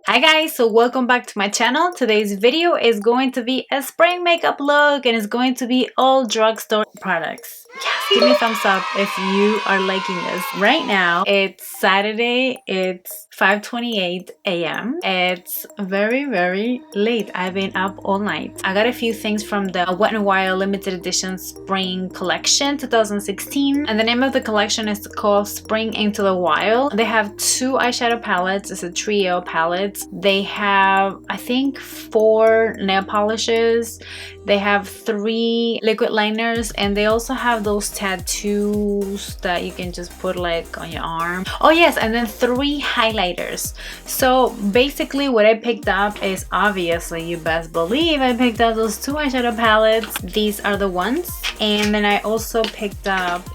Hi guys, so welcome back to my channel. Today's video is going to be a spring makeup look and it's going to be all drugstore products. Yes, give me a thumbs up if you are liking this. Right now, it's Saturday, it's 5:28 a.m. It's very late. I've been up all night. I got a few things from the Wet n Wild limited edition spring collection 2016, and the name of the collection is called Spring Into the Wild. They have two eyeshadow palettes. It's a trio palette. They have, I think, 4 nail polishes. They have 3 liquid liners, and they also have those tattoos that you can just put like on your arm. Oh yes, and then 3 highlighters. So basically what I picked up is, obviously you best believe I picked up those 2 eyeshadow palettes. These are the ones. And then I also picked up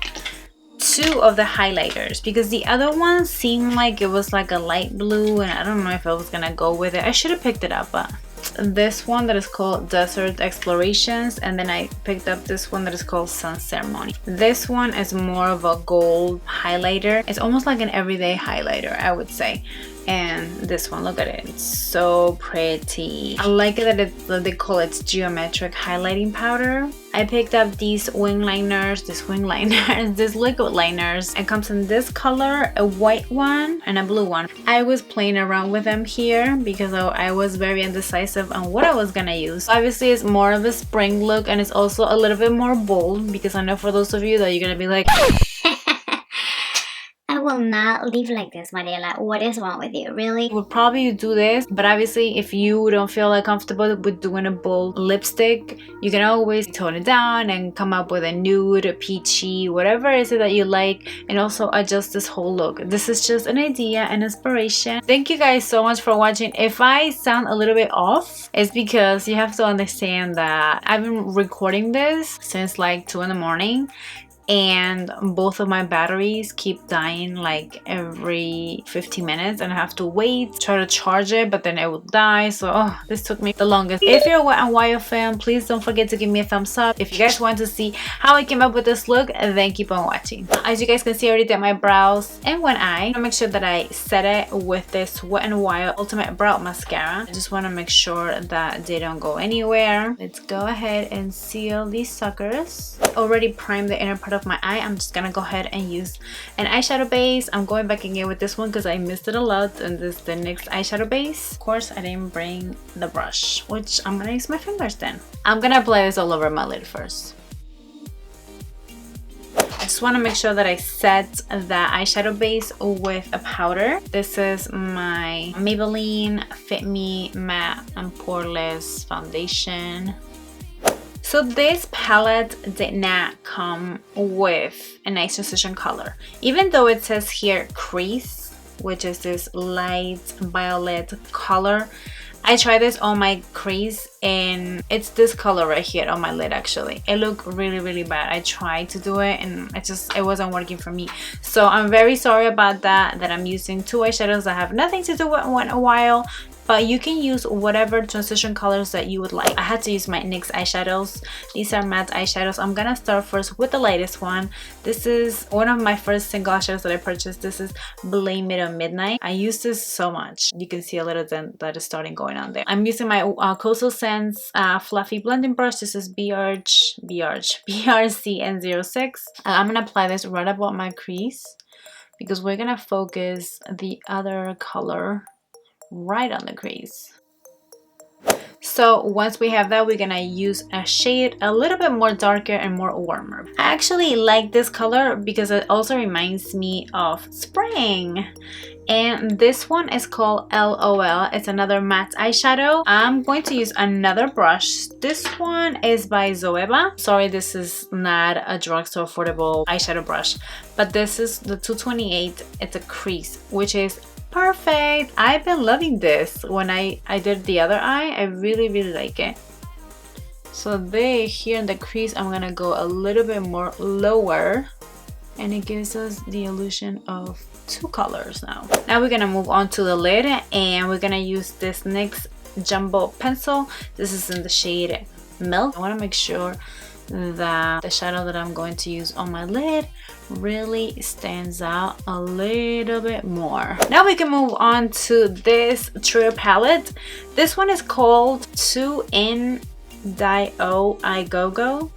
2 of the highlighters because the other one seemed like it was like a light blue and I don't know if I was gonna go with it. I should have picked it up, but this one that is called Desert Explorations, and then I picked up this one that is called Sun Ceremony. This one is more of a gold highlighter. It's almost like an everyday highlighter, I would say. And this one, look at it, it's so pretty. I like it that they call it geometric highlighting powder. I picked up these wing liners, these liquid liners. It comes in this color, a white one and a blue one. I was playing around with them here because I was very indecisive on what I was gonna use. Obviously it's more of a spring look and it's also a little bit more bold because I know for those of you that you're gonna be like, I will not leave like this, Mariela. What is wrong with you, really? would probably do this, but obviously if you don't feel like comfortable with doing a bold lipstick, you can always tone it down and come up with a nude, a peachy, whatever it is that you like, and also adjust this whole look. This is just an idea and inspiration. Thank you guys so much for watching. If I sound a little bit off, it's because you have to understand that I've been recording this since like 2 in the morning, and both of my batteries keep dying like every 15 minutes and I have to wait, try to charge it, but then it will die. So this took me the longest. If you're a Wet n Wild fan, please don't forget to give me a thumbs up. If you guys want to see how I came up with this look, then keep on watching. As you guys can see, I already did my brows and one eye. I make sure that I set it with this Wet n Wild Ultimate Brow Mascara. I just want to make sure that they don't go anywhere. Let's go ahead and seal these suckers. I already primed the inner part of my eye. I'm just gonna go ahead and use an eyeshadow base. I'm going back again with this one because I missed it a lot, and this is the NYX eyeshadow base. Of course, I didn't bring the brush, which I'm gonna use my fingers then. I'm gonna apply this all over my lid first. I just want to make sure that I set the eyeshadow base with a powder. This is my Maybelline Fit Me Matte and Poreless Foundation. So this palette did not come with a nice transition color. Even though it says here crease, which is this light violet color, I tried this on my crease and it's this color right here on my lid. Actually, it looked really bad. I tried to do it and it wasn't working for me. So I'm very sorry about that I'm using 2 eyeshadows that have nothing to do with Wet n Wild. But you can use whatever transition colors that you would like. I had to use my NYX eyeshadows. These are matte eyeshadows. I'm gonna start first with the lightest one. This is one of my first single eyeshadows that I purchased. This is Blame It on Midnight. I use this so much. You can see a little dent that is starting going on there. I'm using my Koko Sense fluffy blending brush. This is BRCN06. I'm gonna apply this right above my crease because we're gonna focus the other color right on the crease. So once we have that, we're gonna use a shade a little bit more darker and more warmer. I actually like this color because it also reminds me of spring. And this one is called LOL. It's another matte eyeshadow. I'm going to use another brush. This one is by Zoeva. Sorry, this is not a drugstore affordable eyeshadow brush, but this is the 228. It's a crease, which is perfect. I've been loving this. When I did the other eye, I really like it. So there, here in the crease, I'm gonna go a little bit more lower and it gives us the illusion of 2 colors now. Now we're gonna move on to the lid and we're gonna use this NYX jumbo pencil. This is in the shade Milk. I want to make sure that the shadow that I'm going to use on my lid really stands out a little bit more. Now we can move on to this Trio palette. This one is called 2in Dio I Go Go,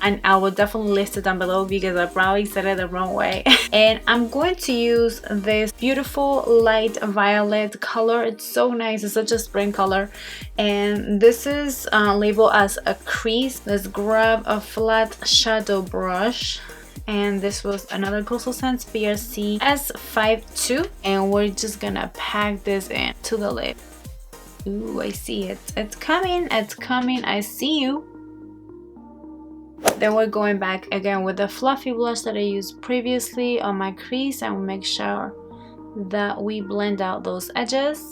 and I will definitely list it down below because I probably said it the wrong way. And I'm going to use this beautiful light violet color. It's so nice. It's such a spring color. And this is labeled as a crease. Let's grab a flat shadow brush. And this was another Coastal Scents BRC S52. And we're just gonna pack this in to the lid. Ooh, I see it. It's coming. It's coming. I see you. Then we're going back again with the fluffy blush that I used previously on my crease, and we'll make sure that we blend out those edges.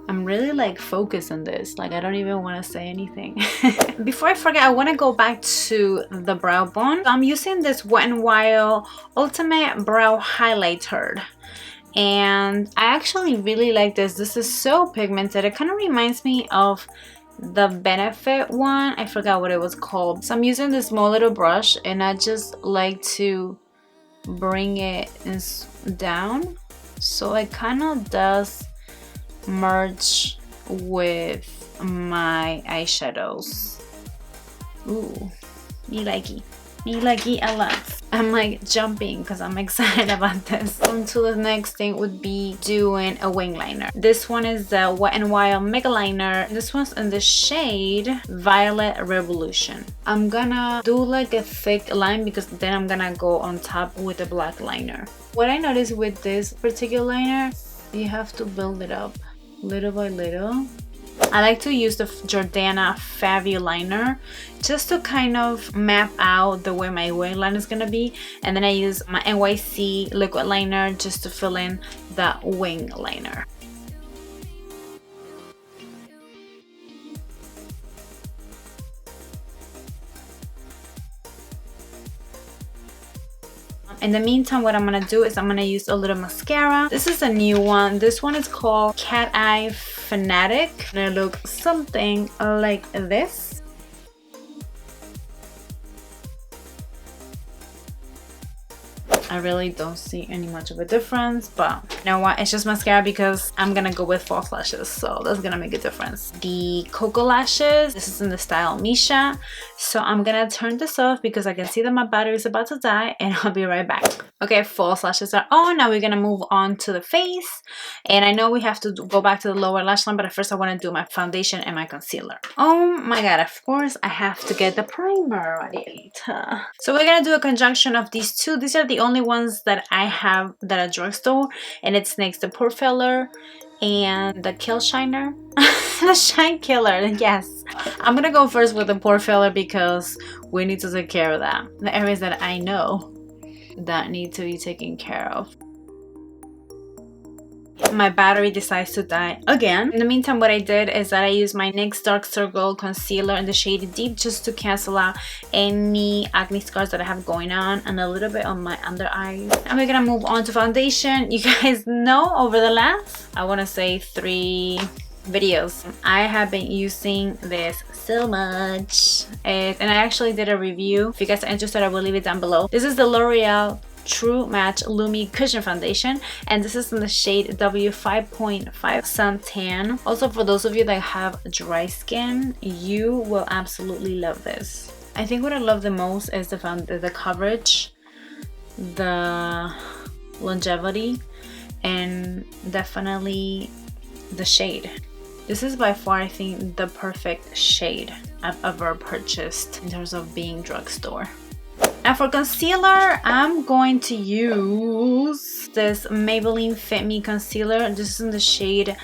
I'm really like focused on this, like I don't even want to say anything. Before I forget, I want to go back to the brow bone. I'm using this Wet n Wild Ultimate Brow Highlighter. And I actually really like this. This is so pigmented. It kind of reminds me of the Benefit one. I forgot what it was called. So I'm using this small little brush, and I just like to bring it down so it kind of does merge with my eyeshadows. Ooh, me likey a lot. I'm like jumping because I'm excited about this. On to the next thing would be doing a wing liner. This one is the Wet n Wild Mega Liner. This one's in the shade Violet Revolution. I'm gonna do like a thick line because then I'm gonna go on top with a black liner. What I noticed with this particular liner, you have to build it up little by little. I like to use the Jordana Fabu liner just to kind of map out the way my wing line is gonna be, and then I use my NYC liquid liner just to fill in that wing liner. In the meantime, what I'm gonna do is I'm gonna use a little mascara. This is a new one. This one is called Cat Eye Fanatic, and it looks something like this. I really don't see any much of a difference, but you know what, it's just mascara because I'm gonna go with false lashes, so that's gonna make a difference. The Koko lashes, this is in the style Misha, so I'm gonna turn this off because I can see that my battery is about to die, and I'll be right back. Okay, false lashes are on. Now we're gonna move on to the face, and I know we have to go back to the lower lash line, but at first I want to do my foundation and my concealer. Oh my god, of course I have to get the primer, Marielita. So we're gonna do a conjunction of these two. These are the only ones that I have that are Drugstore, and it's next the Pore Filler and the Kill Shiner. The Shine Killer, yes. I'm gonna go first with the Pore Filler because we need to take care of that. The areas that I know that need to be taken care of. My battery decides to die again. In the meantime, what I did is that I used my NYX Dark Circle Concealer in the shade Deep just to cancel out any acne scars that I have going on, and a little bit on my under eyes. And we're gonna move on to foundation. You guys know over the last, I want to say 3 videos, I have been using this so much, and I actually did a review. If you guys are interested, I will leave it down below. This is the L'Oreal True Match Lumi Cushion Foundation, and this is in the shade W5.5 Suntan. Also, for those of you that have dry skin, you will absolutely love this. I think what I love the most is the coverage, the longevity, and definitely the shade. This is by far, I think, the perfect shade I've ever purchased in terms of being drugstore. Now for concealer, I'm going to use this Maybelline Fit Me concealer. This is in the shade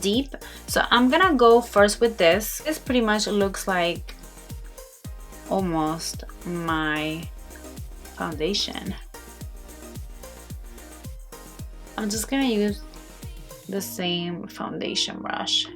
Deep. So I'm gonna go first with this. This pretty much looks like almost my foundation. I'm just gonna use the same foundation brush.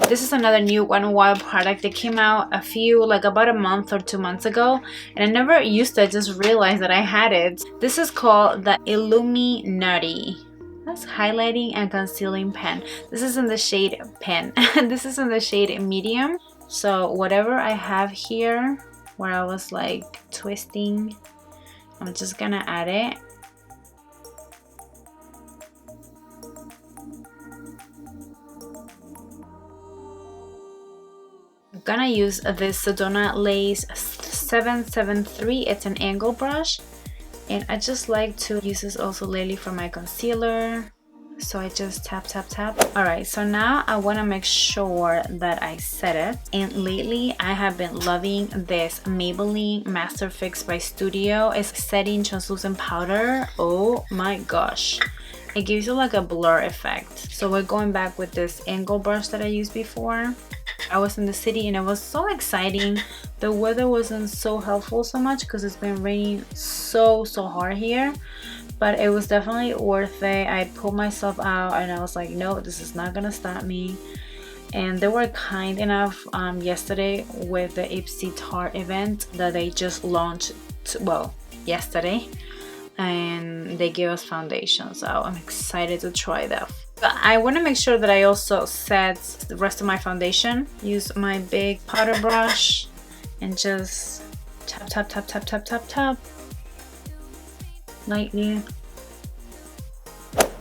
This is another new Wet n Wild product that came out about a month or 2 months ago, and I never used it, just realized that I had it. This is called the Illumi Nutty. That's highlighting and concealing pen. This is in the shade Pen. This is in the shade Medium. So whatever I have here, where I was like twisting, I'm just gonna add it. I'm gonna use this Sedona Lace 773. It's an angle brush, and I just like to use this also lately for my concealer. So I just tap tap tap. All right, so now I want to make sure that I set it, and lately I have been loving this Maybelline Master Fix by Studio. It's setting translucent powder. Oh my gosh, it gives you like a blur effect. So we're going back with this angle brush that I used before. I was in the city and it was so exciting. The weather wasn't so helpful so much because it's been raining so hard here, but it was definitely worth it. I pulled myself out and I was like, no, this is not gonna stop me. And they were kind enough yesterday with the Ipsy Tarte event that they just launched, well, yesterday, and they gave us foundation, so I'm excited to try that. But I want to make sure that I also set the rest of my foundation. Use my big powder brush and just tap tap tap tap tap tap tap lightly.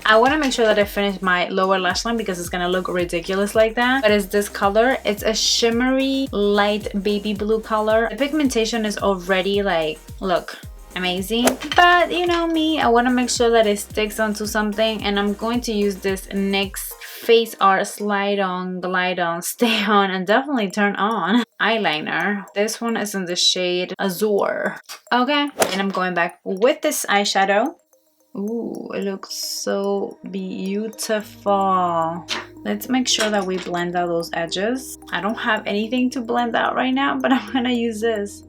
I want to make sure that I finish my lower lash line because it's gonna look ridiculous like that. But it's this color. It's a shimmery light baby blue color. The pigmentation is already like, look, amazing. But you know me, I want to make sure that it sticks onto something, and I'm going to use this NYX Face Art Slide On, Glide On, Stay On, and definitely Turn On eyeliner. This one is in the shade Azure. Okay, and I'm going back with this eyeshadow. Ooh, it looks so beautiful. Let's make sure that we blend out those edges. I don't have anything to blend out right now, but I'm gonna use this.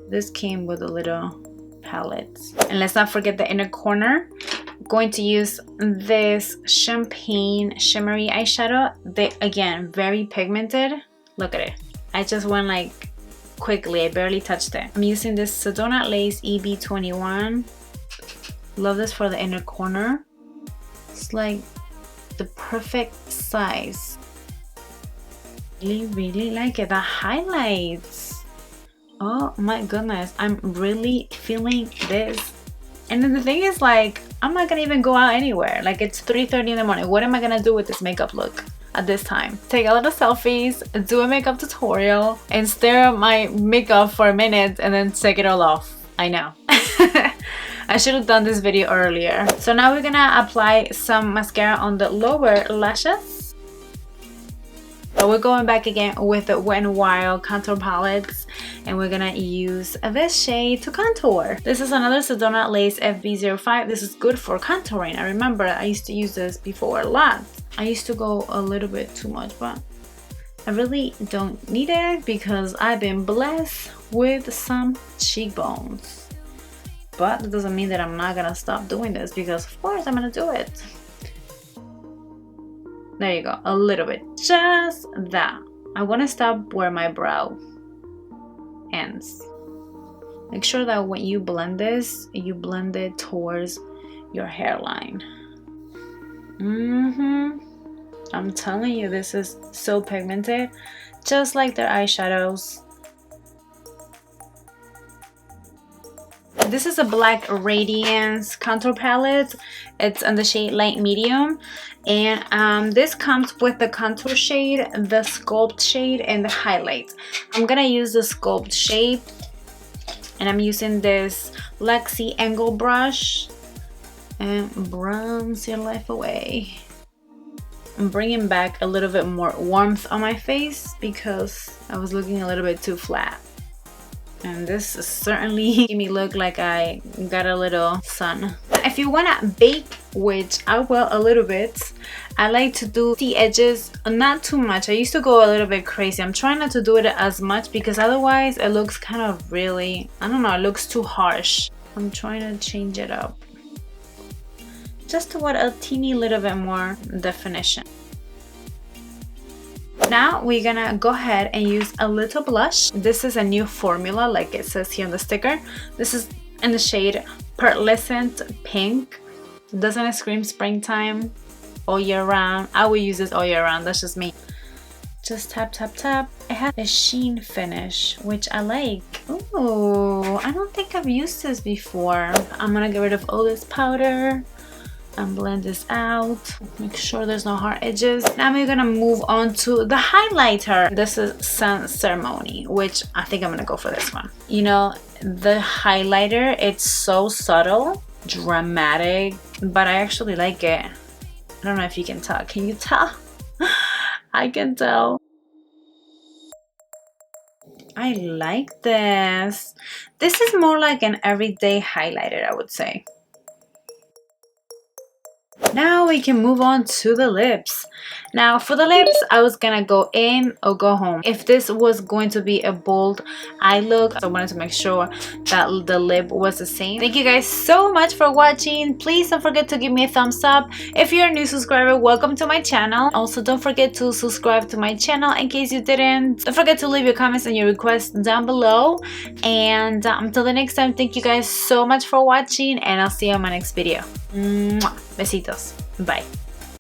This came with a little palette. And let's not forget the inner corner. I'm going to use this champagne shimmery eyeshadow. They, again, very pigmented. Look at it. I just went like quickly. I barely touched it. I'm using this Sedona Lace EB21. Love this for the inner corner. It's like the perfect size. Really like it. The highlights. Oh my goodness, I'm really feeling this. And then the thing is, like, I'm not gonna even go out anywhere. Like, it's 3:30 in the morning. What am I gonna do with this makeup look at this time? Take a lot of selfies, do a makeup tutorial, and stare at my makeup for a minute and then take it all off. I know. I should have done this video earlier. So now we're gonna apply some mascara on the lower lashes. So we're going back again with the Wet n Wild contour palettes, and we're gonna use this shade to contour. This is another Sedona Lace FB05. This is good for contouring. I remember I used to use this before a lot. I used to go a little bit too much, but I really don't need it because I've been blessed with some cheekbones. But that doesn't mean that I'm not gonna stop doing this, because of course I'm gonna do it. There you go, a little bit, just that. I want to stop where my brow ends. Make sure that when you blend this, you blend it towards your hairline. I'm telling you, this is so pigmented, just like their eyeshadows. This is a Black Radiance contour palette. It's in the shade Light Medium, and this comes with the contour shade, the Sculpt shade, and the highlight. I'm gonna use the Sculpt shade, and I'm using this Lexi angle brush and bronze your life away. I'm bringing back a little bit more warmth on my face because I was looking a little bit too flat. And this is certainly made me look like I got a little sun. If you wanna bake, which I will a little bit, I like to do the edges, not too much. I used to go a little bit crazy. I'm trying not to do it as much because otherwise it looks kind of really, I don't know, it looks too harsh. I'm trying to change it up, just to add a teeny little bit more definition. Now we're gonna go ahead and use a little blush. This is a new formula, like it says here on the sticker. This is in the shade Pearlescent Pink. Doesn't it scream springtime all year round? I will use this all year round, that's just me. Just tap, tap, tap. It has a sheen finish, which I like. Oh, I don't think I've used this before. I'm gonna get rid of all this powder and blend this out. Make sure there's no hard edges. Now we're gonna move on to the highlighter. This is Sun Ceremony, which I think I'm gonna go for this one. You know, the highlighter, it's so subtle, dramatic, but I actually like it. I don't know if you can tell. Can you tell? I can tell. I like this. This is more like an everyday highlighter, I would say. Now we can move on to the lips. Now for the lips, I was gonna go in or go home. If this was going to be a bold eye look, I wanted to make sure that the lip was the same. Thank you guys so much for watching. Please don't forget to give me a thumbs up. If you're a new subscriber, welcome to my channel. Also, don't forget to subscribe to my channel in case you didn't. Don't forget to leave your comments and your requests down below. And until the next time, thank you guys so much for watching, and I'll see you on my next video. Mwah. Besitos. Bye.